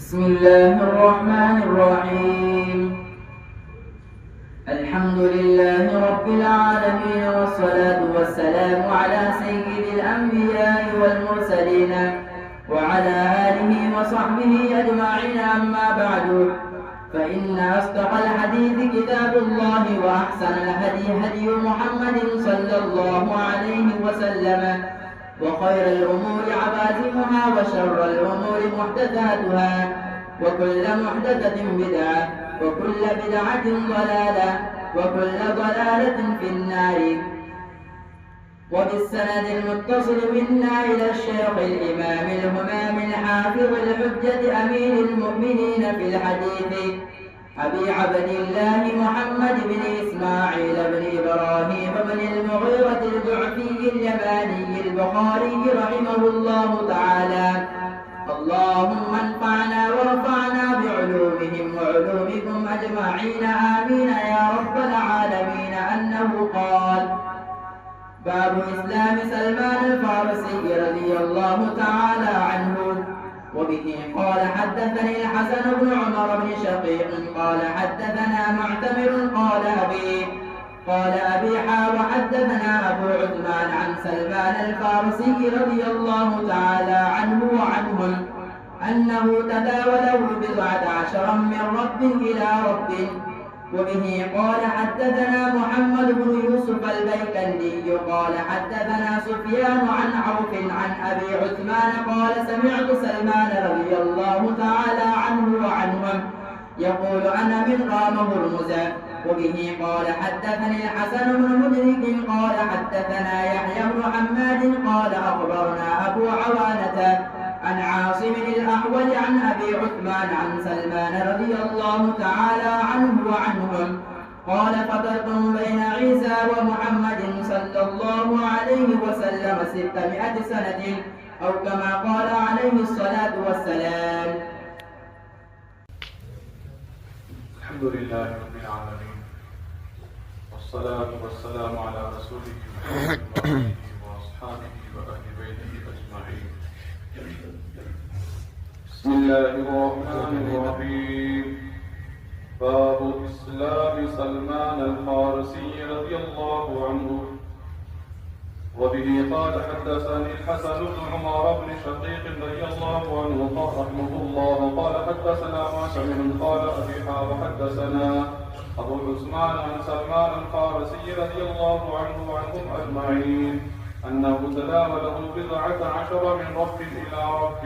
بسم الله الرحمن الرحيم. الحمد لله رب العالمين، والصلاة والسلام على سيد الأنبياء والمرسلين وعلى آله وصحبه أجمعين. أما بعد، فإن أصدق الحديث كتاب الله، وأحسن الهدي هدي محمد صلى الله عليه وسلم، وخير الأمور عوازمها، وشر الأمور محدثاتها، وكل محدثة بدعة، وكل بدعة ضلالة، وكل ضلالة في النار. وبالسند المتصل منا إلى الشيخ الإمام الهمام الحافظ الحجة أمير المؤمنين في الحديث أبي عبد الله محمد بن إسماعيل بن إبراهيم بن المغيرة الجعفي اليماني البخاري رحمه الله تعالى. اللهم انفعنا وارفعنا بعلومهم وعلومكم أجمعين، آمين يا رب العالمين. أنه قال: باب إسلام سلمان الفارسي رضي الله تعالى عنه. وبه قال: حدثني الحسن بن عمر بن شقيق قال: حدثنا معتمر قال أبي وحدثنا أبو عثمان عن سلمان الفارسي رضي الله تعالى عنه وعنهم أنه تداوله 19 من رب إلى رب. وبه قال: حدثنا محمد بن يوسف البيكندي قال: حدثنا سفيان عن عوف عن أبي عثمان قال: سمعت سلمان رضي الله تعالى عنه وعنهم يقول: أنا من رام هرمز. وبه قال: حدثني الحسن بن مدرك قال: حدثنا يحيى بن حماد قال: أخبرنا أبو عوانة عن عاصم الأحول عن أبي عثمان عن سلمان رضي الله تعالى عنه وعنهم قال: فطرتم بين عيسى ومحمد صلى الله عليه وسلم 600 سنة، أو كما قال عليه الصلاة والسلام. الحمد لله رب العالمين، والصلاة والسلام على رسوله محمد وآله وأصحابه وأهل بيته أجمعين. بسم الله الرحمن الرحيم. باب إسلام سلمان الفارسي رضي الله عنه. وبه قال: حدثني الحسن بن عمر بن شقيق رضي الله عنه قال رحمه الله قال: حدثنا معتمر قال أبي وحدثنا أبو عثمان عن سلمان الفارسي رضي الله عنه وعنهم أجمعين أنه تداوله 19 من رب إلى رب